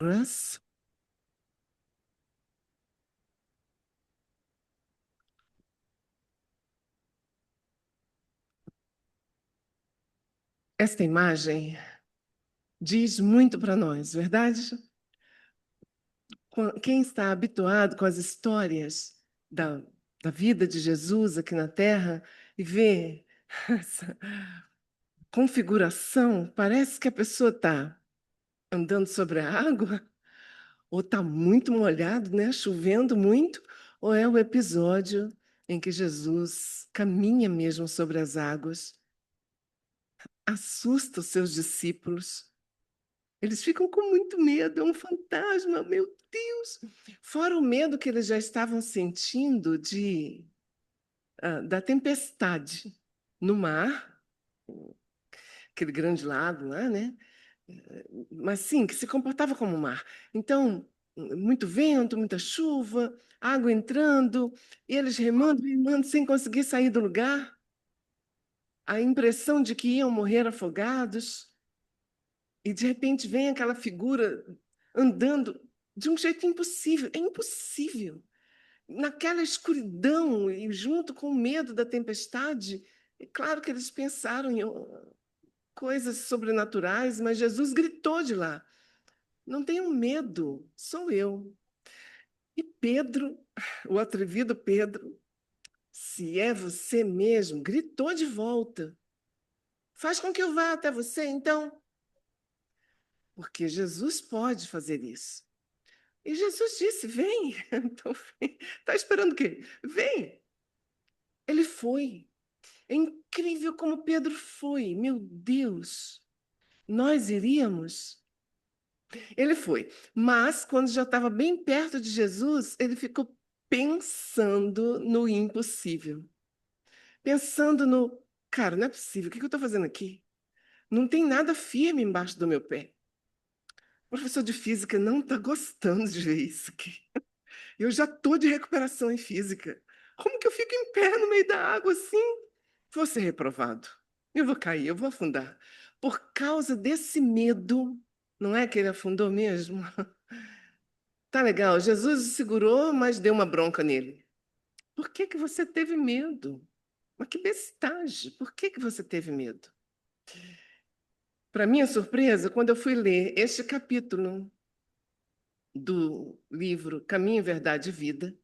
Russ. Esta imagem diz muito para nós, verdade? Quem está habituado com as histórias da, da vida de Jesus aqui na Terra e vê essa configuração, parece que a pessoa está andando sobre a água, ou está muito molhado, né? Chovendo muito, ou é o episódio em que Jesus caminha mesmo sobre as águas, assusta os seus discípulos. Eles ficam com muito medo, é um fantasma, meu Deus! Fora o medo que eles já estavam sentindo da tempestade no mar, aquele grande lago lá, né? Mas sim, que se comportava como um mar. Então, muito vento, muita chuva, água entrando, e eles remando, remando, sem conseguir sair do lugar. A impressão de que iam morrer afogados. E de repente vem aquela figura andando de um jeito impossível. É impossível. Naquela escuridão e junto com o medo da tempestade, é claro que eles pensaram em coisas sobrenaturais, mas Jesus gritou de lá: não tenham medo, sou eu. E Pedro, o atrevido Pedro, se é você mesmo, gritou de volta: faz com que eu vá até você, então. Porque Jesus pode fazer isso. E Jesus disse: vem. Então, está esperando o quê? Vem. Ele foi. É incrível como Pedro foi. Meu Deus, nós iríamos? Ele foi. Mas, quando já estava bem perto de Jesus, ele ficou pensando no impossível. Pensando no, cara, não é possível, o que eu estou fazendo aqui? Não tem nada firme embaixo do meu pé. O professor de física não está gostando de ver isso aqui. Eu já estou de recuperação em física. Como que eu fico em pé no meio da água assim? Vou ser reprovado. Eu vou cair, eu vou afundar. Por causa desse medo, não é que ele afundou mesmo? Tá legal, Jesus o segurou, mas deu uma bronca nele. Por que que você teve medo? Mas que bestagem, por que que você teve medo? Para minha surpresa, quando eu fui ler este capítulo do livro Caminho, Verdade e Vida,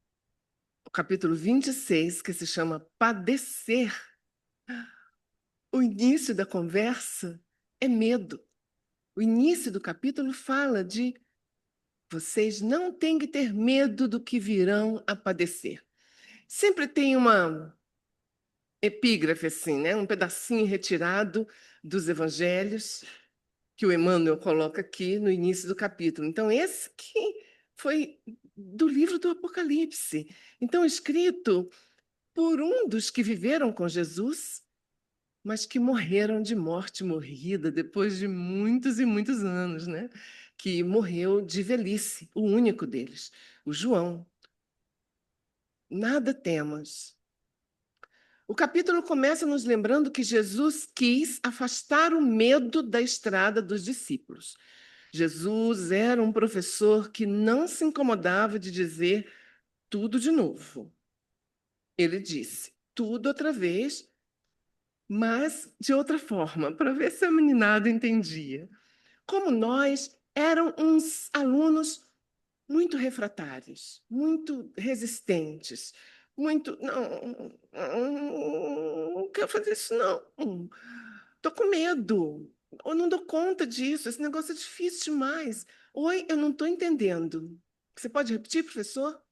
o capítulo 26, que se chama Padecer, o início da conversa é medo. O início do capítulo fala de vocês não têm que ter medo do que virão a padecer. Sempre tem uma epígrafe assim, né? Um pedacinho retirado dos evangelhos que o Emmanuel coloca aqui no início do capítulo. Então, esse que foi do livro do Apocalipse. Então, escrito por um dos que viveram com Jesus, mas que morreram de morte morrida depois de muitos e muitos anos, né? Que morreu de velhice, o único deles, o João. Nada temas. O capítulo começa nos lembrando que Jesus quis afastar o medo da estrada dos discípulos. Jesus era um professor que não se incomodava de dizer tudo de novo. Ele disse tudo outra vez, mas de outra forma, para ver se a meninada entendia. Como nós, eram uns alunos muito refratários, muito resistentes, muito. Não, não quero fazer isso, não. Estou com medo. Eu não dou conta disso. Esse negócio é difícil demais. Oi, eu não estou entendendo. Você pode repetir, professor?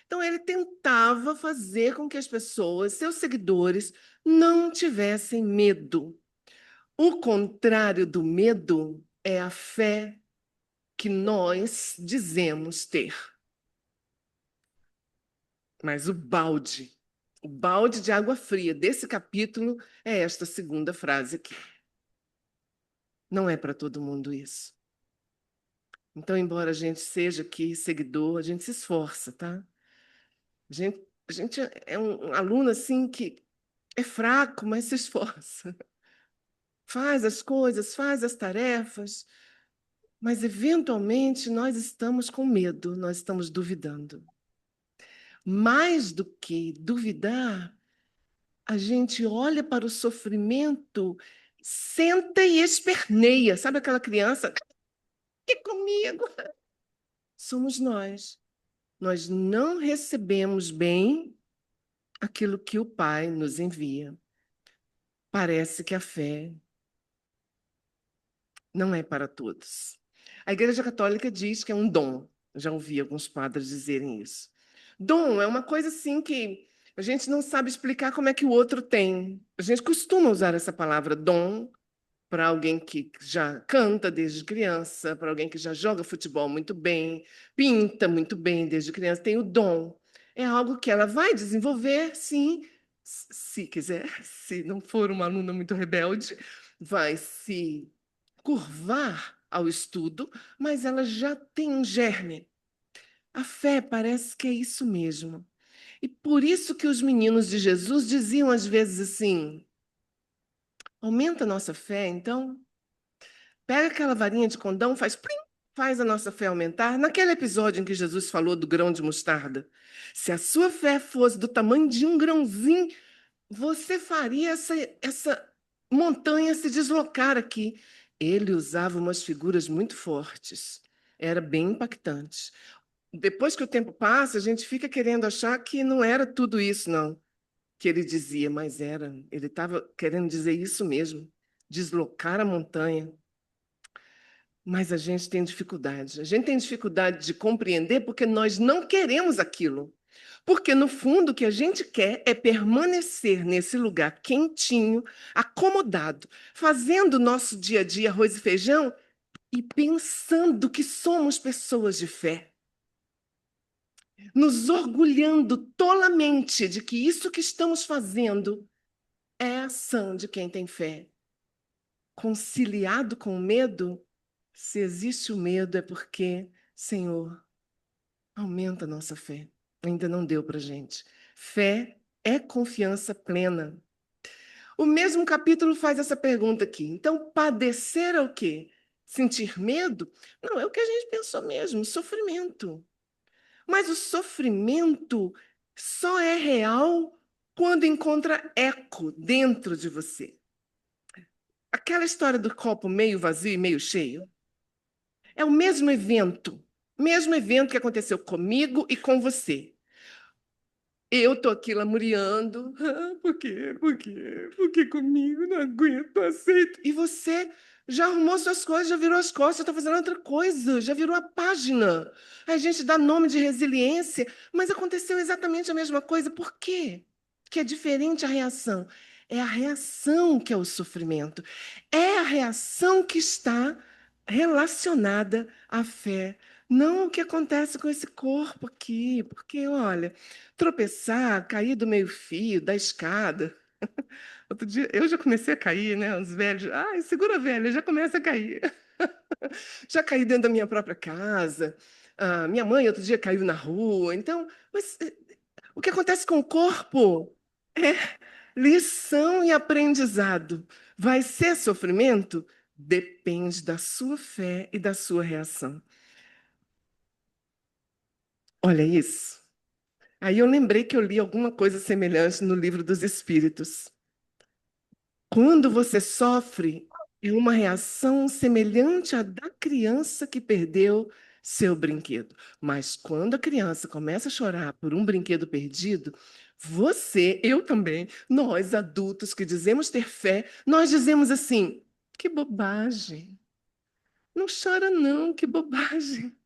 Então, ele tentava fazer com que as pessoas, seus seguidores, não tivessem medo. O contrário do medo é a fé que nós dizemos ter. Mas o balde de água fria desse capítulo é esta segunda frase aqui. Não é para todo mundo isso. Então, embora a gente seja aqui seguidor, a gente se esforça, tá? A gente é um aluno assim que é fraco, mas se esforça. Faz as coisas, faz as tarefas, Mas, eventualmente, nós estamos com medo, nós estamos duvidando. Mais do que duvidar, a gente olha para o sofrimento, senta e esperneia. Sabe aquela criança? Que comigo? Somos nós. Nós não recebemos bem aquilo que o Pai nos envia. Parece que a fé não é para todos. A Igreja Católica diz que é um dom. Já ouvi alguns padres dizerem isso. Dom é uma coisa assim que a gente não sabe explicar como é que o outro tem. A gente costuma usar essa palavra dom para alguém que já canta desde criança, para alguém que já joga futebol muito bem, pinta muito bem desde criança, tem o dom. É algo que ela vai desenvolver, sim, se quiser, se não for uma aluna muito rebelde, vai se curvar ao estudo, mas ela já tem um germe. A fé parece que é isso mesmo. E por isso que os meninos de Jesus diziam às vezes assim: aumenta a nossa fé, então. Pega aquela varinha de condão, faz plim, faz a nossa fé aumentar. Naquele episódio em que Jesus falou do grão de mostarda, se a sua fé fosse do tamanho de um grãozinho, você faria essa montanha se deslocar aqui. Ele usava umas figuras muito fortes. Era bem impactante. Depois que o tempo passa, a gente fica querendo achar que não era tudo isso, não, que ele dizia, mas era. Ele estava querendo dizer isso mesmo, deslocar a montanha. Mas a gente tem dificuldade. A gente tem dificuldade de compreender porque nós não queremos aquilo. Porque, no fundo, o que a gente quer é permanecer nesse lugar quentinho, acomodado, fazendo o nosso dia a dia arroz e feijão e pensando que somos pessoas de fé, nos orgulhando tolamente de que isso que estamos fazendo é a ação de quem tem fé. Conciliado com o medo, se existe o medo é porque, Senhor, aumenta a nossa fé. Ainda não deu para gente. Fé é confiança plena. O mesmo capítulo faz essa pergunta aqui. Então, padecer é o quê? Sentir medo? Não, é o que a gente pensou mesmo, sofrimento. Mas o sofrimento só é real quando encontra eco dentro de você. Aquela história do copo meio vazio e meio cheio é o mesmo evento que aconteceu comigo e com você. Eu tô aqui lamuriando. Ah, por quê? Por quê? Por que comigo? Não aguento, não aceito. E você já arrumou suas coisas, já virou as costas, está fazendo outra coisa, já virou a página. A gente dá nome de resiliência, mas aconteceu exatamente a mesma coisa. Por quê? Que é diferente a reação. É a reação que é o sofrimento. É a reação que está relacionada à fé. Não o que acontece com esse corpo aqui, porque, olha, tropeçar, cair do meio-fio, da escada. Outro dia, eu já comecei a cair, né? Os velhos, ai, segura a velha, já começa a cair. Já caí dentro da minha própria casa. Ah, minha mãe, outro dia, caiu na rua. Então, mas o que acontece com o corpo é lição e aprendizado. Vai ser sofrimento? Depende da sua fé e da sua reação. Olha isso. Aí eu lembrei que eu li alguma coisa semelhante no livro dos Espíritos. Quando você sofre, é uma reação semelhante à da criança que perdeu seu brinquedo. Mas quando a criança começa a chorar por um brinquedo perdido, você, eu também, nós adultos que dizemos ter fé, nós dizemos assim: que bobagem. Não chora, não, que bobagem.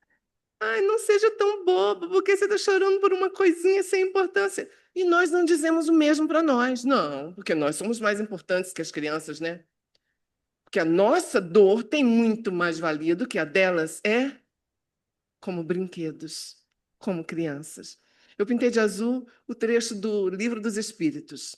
Ai, não seja tão bobo, porque você está chorando por uma coisinha sem importância. E nós não dizemos o mesmo para nós. Não, porque nós somos mais importantes que as crianças, né? Porque a nossa dor tem muito mais valia do que a delas é como brinquedos, como crianças. Eu pintei de azul o trecho do Livro dos Espíritos.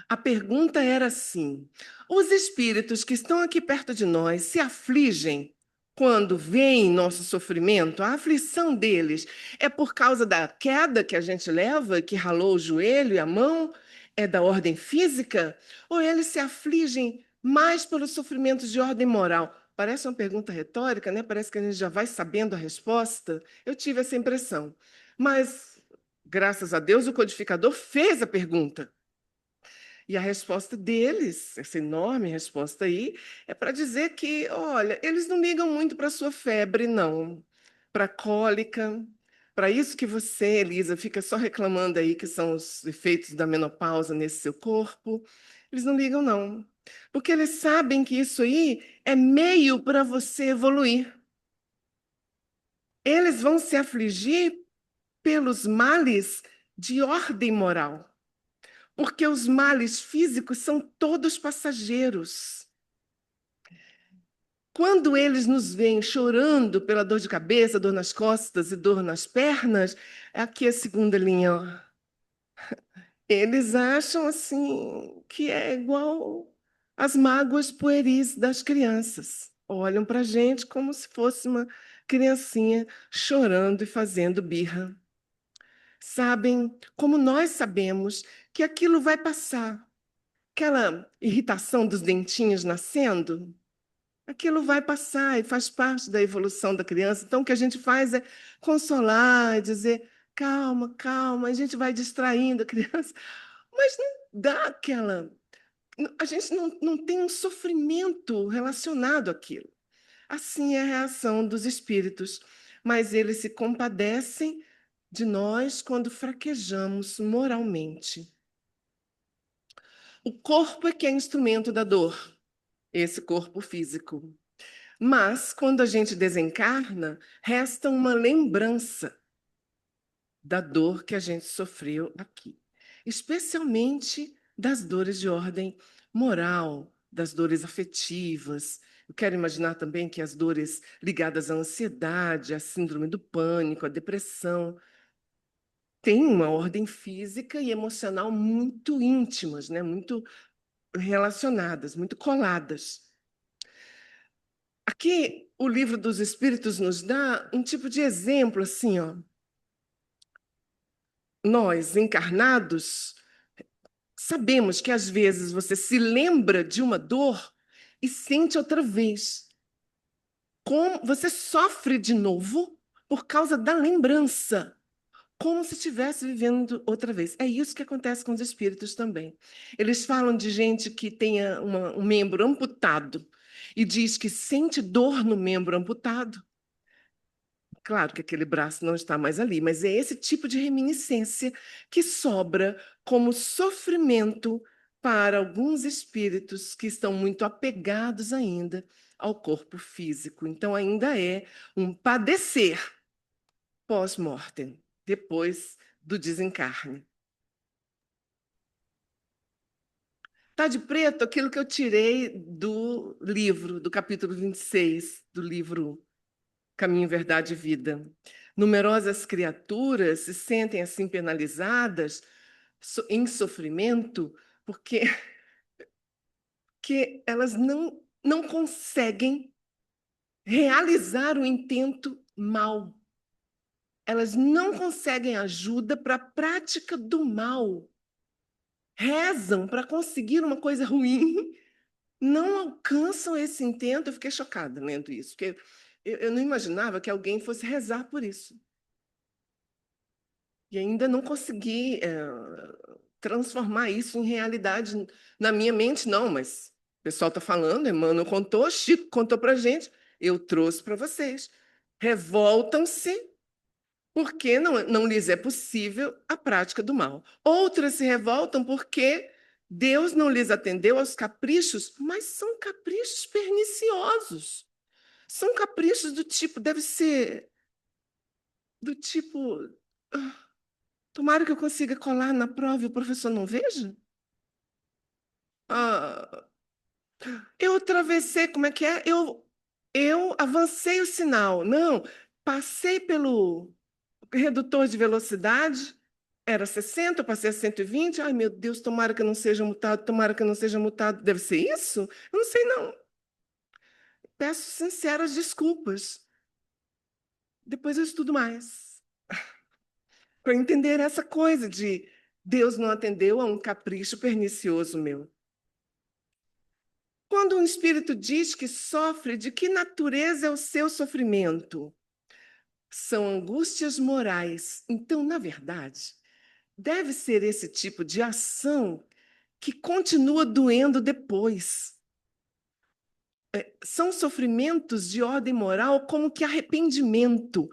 A pergunta era assim: os espíritos que estão aqui perto de nós se afligem quando veem nosso sofrimento? A aflição deles é por causa da queda que a gente leva, que ralou o joelho e a mão? É da ordem física? Ou eles se afligem mais pelos sofrimentos de ordem moral? Parece uma pergunta retórica, né? Parece que a gente já vai sabendo a resposta. Eu tive essa impressão. Mas, graças a Deus, o codificador fez a pergunta. E a resposta deles, essa enorme resposta aí, é para dizer que, olha, eles não ligam muito para a sua febre, não. Para cólica, para isso que você, Elisa, fica só reclamando aí que são os efeitos da menopausa nesse seu corpo. Eles não ligam, não. Porque eles sabem que isso aí é meio para você evoluir. Eles vão se afligir pelos males de ordem moral. Porque os males físicos são todos passageiros. Quando eles nos veem chorando pela dor de cabeça, dor nas costas e dor nas pernas, aqui é a segunda linha, ó. Eles acham assim que é igual às mágoas pueris das crianças. Olham para a gente como se fosse uma criancinha chorando e fazendo birra. Sabem, como nós sabemos, que aquilo vai passar. Aquela irritação dos dentinhos nascendo, aquilo vai passar e faz parte da evolução da criança. Então, o que a gente faz é consolar, dizer, calma, calma, a gente vai distraindo a criança, mas não dá aquela. A gente não tem um sofrimento relacionado àquilo. Assim é a reação dos espíritos, mas eles se compadecem de nós quando fraquejamos moralmente. O corpo é que é instrumento da dor, esse corpo físico. Mas, quando a gente desencarna, resta uma lembrança da dor que a gente sofreu aqui, especialmente das dores de ordem moral, das dores afetivas. Eu quero imaginar também que as dores ligadas à ansiedade, à síndrome do pânico, à depressão, têm uma ordem física e emocional muito íntimas, né? Muito relacionadas, muito coladas. Aqui, o livro dos Espíritos nos dá um tipo de exemplo assim, ó. Nós, encarnados, sabemos que às vezes você se lembra de uma dor e sente outra vez. Como você sofre de novo por causa da lembrança, como se estivesse vivendo outra vez. É isso que acontece com os espíritos também. Eles falam de gente que tenha um membro amputado e diz que sente dor no membro amputado. Claro que aquele braço não está mais ali, mas é esse tipo de reminiscência que sobra como sofrimento para alguns espíritos que estão muito apegados ainda ao corpo físico. Então, ainda é um padecer pós-mortem, depois do desencarne. Está de preto aquilo que eu tirei do livro, do capítulo 26 do livro Caminho, Verdade e Vida. Numerosas criaturas se sentem assim penalizadas, em sofrimento, porque que elas não conseguem realizar o intento mal. Elas não conseguem ajuda para a prática do mal. Rezam para conseguir uma coisa ruim, não alcançam esse intento. Eu fiquei chocada lendo isso, porque eu não imaginava que alguém fosse rezar por isso. E ainda não consegui transformar isso em realidade na minha mente, não, mas o pessoal está falando, Emmanuel contou, Chico contou para a gente, eu trouxe para vocês. Revoltam-se porque não lhes é possível a prática do mal. Outras se revoltam porque Deus não lhes atendeu aos caprichos, mas são caprichos perniciosos. São caprichos do tipo, deve ser do tipo. "Ah, tomara que eu consiga colar na prova e o professor não veja. Ah, eu atravessei, como é que é? Eu avancei o sinal. Não, passei pelo redutor de velocidade, era 60, eu passei a 120. Ai, meu Deus, tomara que eu não seja multado, tomara que eu não seja multado. Deve ser isso? Eu não sei, não. Peço sinceras desculpas. Depois eu estudo mais. Para entender essa coisa de Deus não atendeu a um capricho pernicioso meu. Quando um espírito diz que sofre, de que natureza é o seu sofrimento? São angústias morais. Então, na verdade, deve ser esse tipo de ação que continua doendo depois. São sofrimentos de ordem moral, como que arrependimento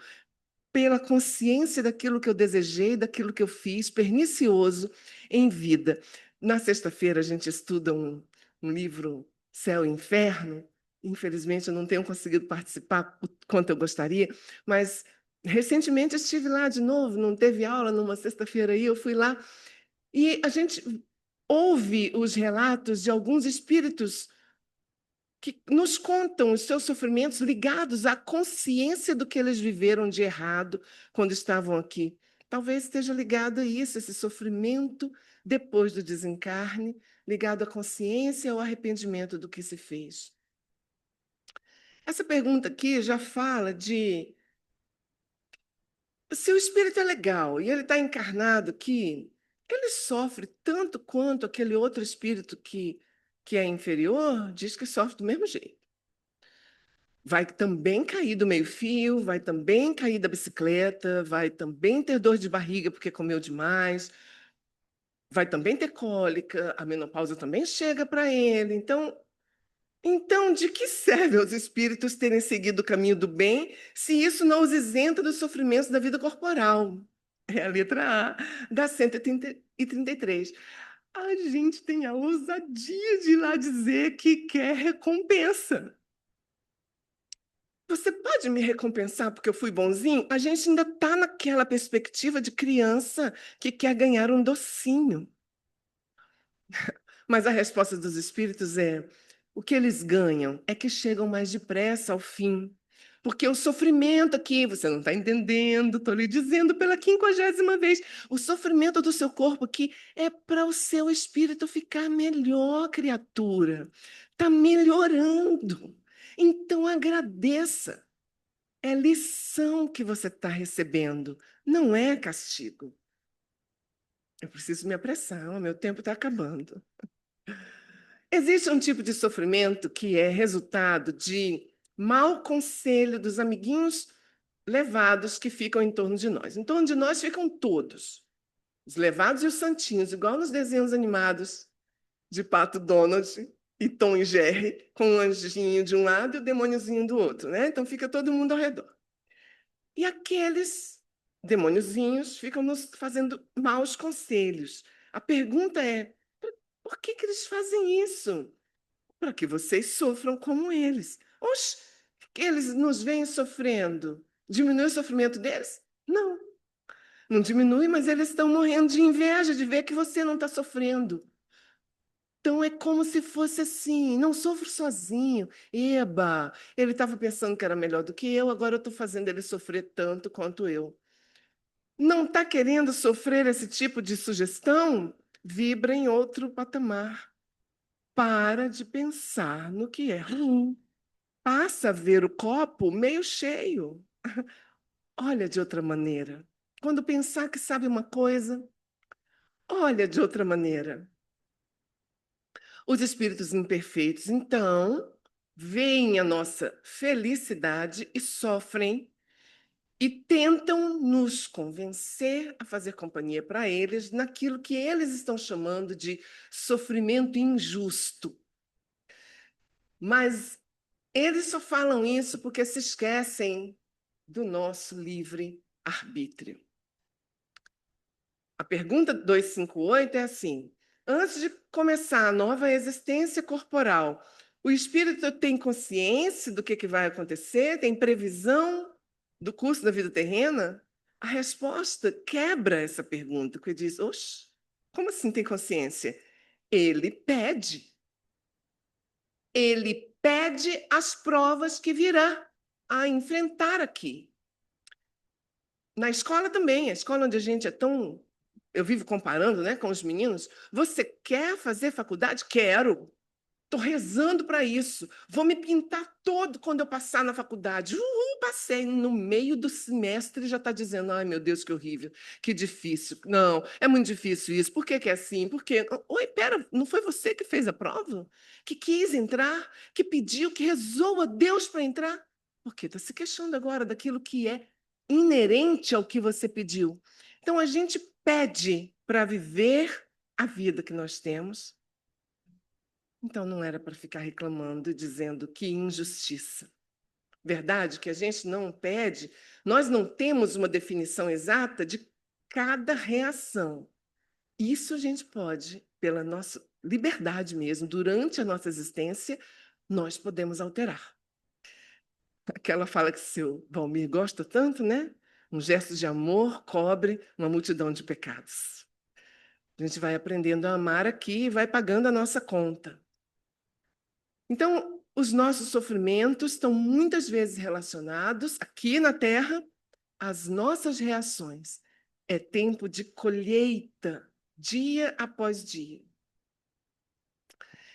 pela consciência daquilo que eu desejei, daquilo que eu fiz, pernicioso em vida. Na sexta-feira, a gente estuda um livro, Céu e Inferno. Infelizmente, eu não tenho conseguido participar o quanto eu gostaria, mas recentemente estive lá de novo, não teve aula numa sexta-feira aí, eu fui lá, e a gente ouve os relatos de alguns espíritos que nos contam os seus sofrimentos ligados à consciência do que eles viveram de errado quando estavam aqui. Talvez esteja ligado a isso, esse sofrimento depois do desencarne, ligado à consciência e ao arrependimento do que se fez. Essa pergunta aqui já fala de se o espírito é legal e ele está encarnado aqui, ele sofre tanto quanto aquele outro espírito que é inferior, diz que sofre do mesmo jeito. Vai também cair do meio-fio, vai também cair da bicicleta, vai também ter dor de barriga porque comeu demais, vai também ter cólica, a menopausa também chega para ele. Então, de que serve aos espíritos terem seguido o caminho do bem se isso não os isenta dos sofrimentos da vida corporal? É a letra A da 133. A gente tem a ousadia de ir lá dizer que quer recompensa. Você pode me recompensar porque eu fui bonzinho? A gente ainda está naquela perspectiva de criança que quer ganhar um docinho. Mas a resposta dos espíritos é: o que eles ganham é que chegam mais depressa ao fim. Porque o sofrimento aqui, você não está entendendo, estou lhe dizendo pela 50ª vez, o sofrimento do seu corpo aqui é para o seu espírito ficar melhor, criatura. Está melhorando. Então agradeça. É lição que você está recebendo, não é castigo. Eu preciso me apressar, o meu tempo está acabando. Existe um tipo de sofrimento que é resultado de mau conselho dos amiguinhos levados que ficam em torno de nós. Em torno de nós ficam todos, os levados e os santinhos, igual nos desenhos animados de Pato Donald e Tom e Jerry, com o anjinho de um lado e o demôniozinho do outro, né? Então fica todo mundo ao redor. E aqueles demôniozinhos ficam nos fazendo maus conselhos. A pergunta é: por que que eles fazem isso? Para que vocês sofram como eles. Oxe, que eles nos veem sofrendo. Diminui o sofrimento deles? Não, não diminui, mas eles estão morrendo de inveja de ver que você não está sofrendo. Então é como se fosse assim, não sofro sozinho. Eba, ele estava pensando que era melhor do que eu, agora eu estou fazendo ele sofrer tanto quanto eu. Não está querendo sofrer esse tipo de sugestão? Vibra em outro patamar. Para de pensar no que é ruim. Passa a ver o copo meio cheio. Olha de outra maneira. Quando pensar que sabe uma coisa, olha de outra maneira. Os espíritos imperfeitos, então, veem a nossa felicidade e sofrem e tentam nos convencer a fazer companhia para eles naquilo que eles estão chamando de sofrimento injusto. Mas eles só falam isso porque se esquecem do nosso livre arbítrio. A pergunta 258 é assim: antes de começar a nova existência corporal, o espírito tem consciência do que vai acontecer? Tem previsão do curso da vida terrena? A resposta quebra essa pergunta, que diz: oxe, como assim tem consciência? Ele pede. Ele pede as provas que virá a enfrentar aqui. Na escola também, a escola onde a gente é tão. Eu vivo comparando, né, com os meninos. Você quer fazer faculdade? Quero. Estou rezando para isso. Vou me pintar todo quando eu passar na faculdade. Passei no meio do semestre e já está dizendo: ai, meu Deus, que horrível, que difícil. Não, é muito difícil isso. Por que que é assim? Por quê? Oi, pera, não foi você que fez a prova? Que quis entrar? Que pediu, que rezou a Deus para entrar? Por quê? Está se queixando agora daquilo que é inerente ao que você pediu. Então, a gente pede para viver a vida que nós temos. Então não era para ficar reclamando e dizendo que injustiça. Verdade que a gente não pede, nós não temos uma definição exata de cada reação. Isso a gente pode, pela nossa liberdade mesmo, durante a nossa existência, nós podemos alterar. Aquela fala que seu Valmir gosta tanto, né? Um gesto de amor cobre uma multidão de pecados. A gente vai aprendendo a amar aqui e vai pagando a nossa conta. Então, os nossos sofrimentos estão muitas vezes relacionados, aqui na Terra, às nossas reações. É tempo de colheita, dia após dia.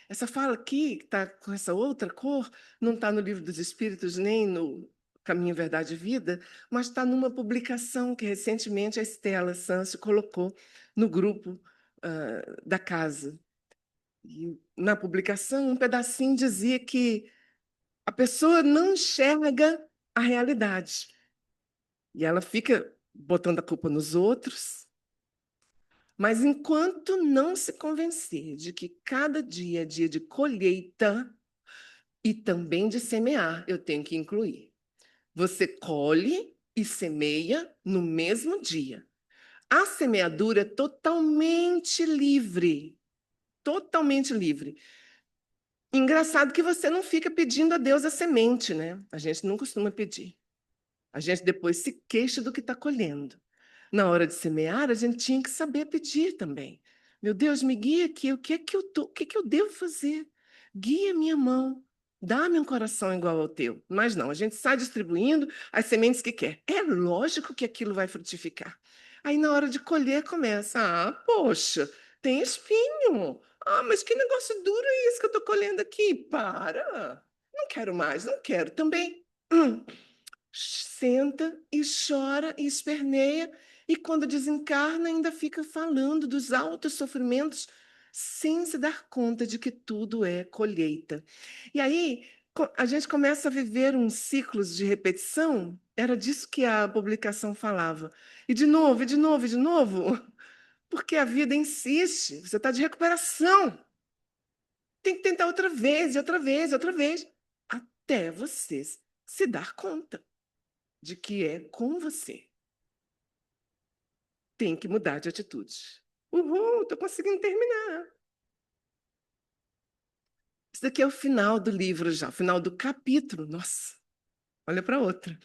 Essa fala aqui, que está com essa outra cor, não está no Livro dos Espíritos, nem no Caminho, Verdade e Vida, mas está numa publicação que recentemente a Estela Sancho colocou no grupo da casa. E na publicação, um pedacinho dizia que a pessoa não enxerga a realidade. E ela fica botando a culpa nos outros. Mas enquanto não se convencer de que cada dia é dia de colheita e também de semear, eu tenho que incluir. Você colhe e semeia no mesmo dia. A semeadura é totalmente livre. Totalmente livre. Engraçado que você não fica pedindo a Deus a semente, né? A gente não costuma pedir. A gente depois se queixa do que está colhendo. Na hora de semear, a gente tinha que saber pedir também. Meu Deus, me guia aqui, o que que eu devo fazer? Guia minha mão, dá-me um coração igual ao teu. Mas não, a gente sai distribuindo as sementes que quer. É lógico que aquilo vai frutificar. Aí na hora de colher começa, poxa, tem espinho. Mas que negócio duro é esse que eu estou colhendo aqui? Para! Não quero mais, não quero também. Senta e chora e esperneia, e quando desencarna, ainda fica falando dos altos sofrimentos, sem se dar conta de que tudo é colheita. E aí a gente começa a viver uns ciclos de repetição, era disso que a publicação falava. E de novo, e de novo, e de novo, porque a vida insiste, você está de recuperação. Tem que tentar outra vez, e outra vez, e outra vez, até você se dar conta de que é com você. Tem que mudar de atitude. Uhul, estou conseguindo terminar. Isso daqui é o final do livro já, o final do capítulo. Nossa, olha para outra,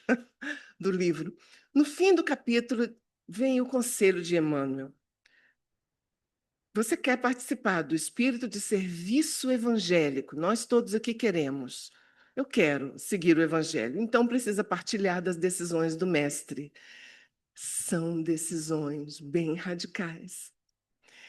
do livro. No fim do capítulo vem o conselho de Emmanuel. Você quer participar do espírito de serviço evangélico? Nós todos aqui queremos. Eu quero seguir o evangelho, então precisa partilhar das decisões do mestre. São decisões bem radicais.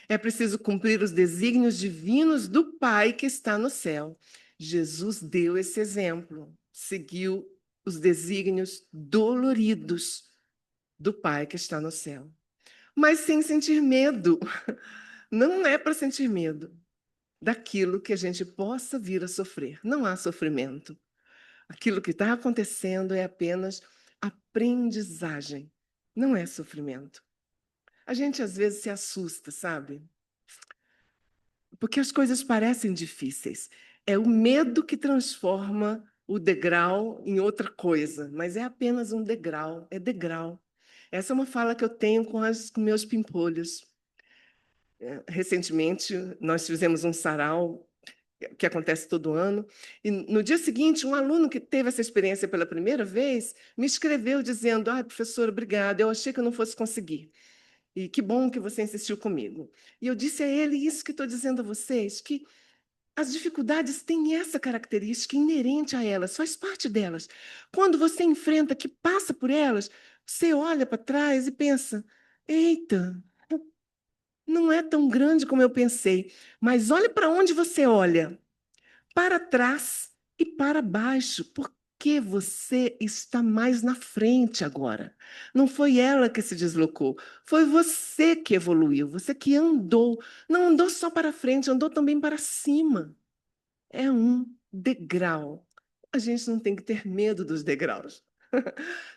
É preciso cumprir os desígnios divinos do Pai que está no céu. Jesus deu esse exemplo, seguiu os desígnios doloridos do Pai que está no céu. Mas sem sentir medo. Não é para sentir medo daquilo que a gente possa vir a sofrer. Não há sofrimento. Aquilo que está acontecendo é apenas aprendizagem. Não é sofrimento. A gente às vezes se assusta, sabe? Porque as coisas parecem difíceis. É o medo que transforma o degrau em outra coisa, mas é apenas um degrau, é degrau. Essa é uma fala que eu tenho com meus pimpolhos. Recentemente, nós fizemos um sarau que acontece todo ano, e no dia seguinte, um aluno que teve essa experiência pela primeira vez me escreveu dizendo: professor, obrigada, eu achei que eu não fosse conseguir. E que bom que você insistiu comigo. E eu disse a ele isso que estou dizendo a vocês, que as dificuldades têm essa característica inerente a elas, faz parte delas. Quando você enfrenta, que passa por elas, você olha para trás e pensa: eita, não é tão grande como eu pensei. Mas olhe para onde você olha. para trás e para baixo, porque você está mais na frente agora. Não foi ela que se deslocou, foi você que evoluiu, você que andou. Não andou só para frente, andou também para cima. É um degrau. A gente não tem que ter medo dos degraus.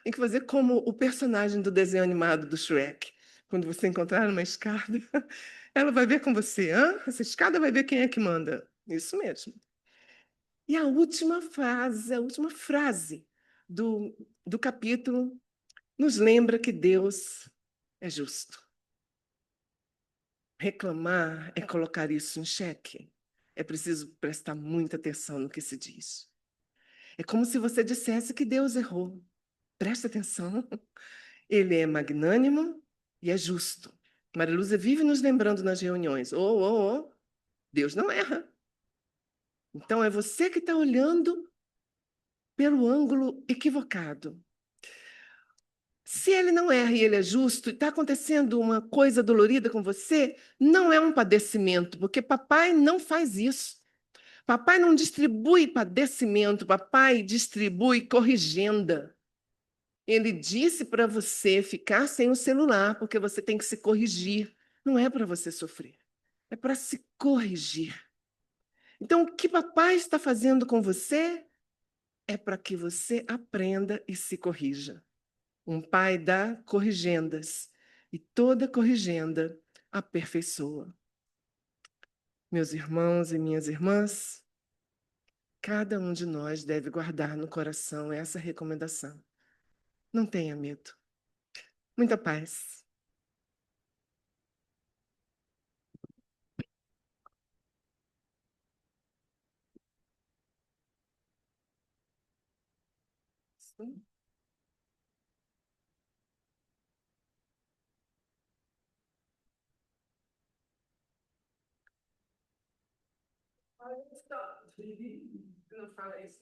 Tem que fazer como o personagem do desenho animado do Shrek. Quando você encontrar uma escada, ela vai ver com você. Hã? Essa escada vai ver quem é que manda. Isso mesmo. E a última frase do capítulo nos lembra que Deus é justo. Reclamar é colocar isso em xeque. É preciso prestar muita atenção no que se diz. É como se você dissesse que Deus errou. Presta atenção. Ele é magnânimo e é justo. Maria Lúcia vive nos lembrando nas reuniões. Deus não erra. Então é você que está olhando pelo ângulo equivocado. Se ele não erra e ele é justo, e está acontecendo uma coisa dolorida com você, não é um padecimento, porque papai não faz isso. Papai não distribui padecimento, papai distribui corrigenda. Ele disse para você ficar sem o celular, porque você tem que se corrigir. Não é para você sofrer, é para se corrigir. Então, o que papai está fazendo com você é para que você aprenda e se corrija. Um pai dá corrigendas, e toda corrigenda aperfeiçoa. Meus irmãos e minhas irmãs, cada um de nós deve guardar no coração essa recomendação. Não tenha medo. Muita paz. Não fala isso.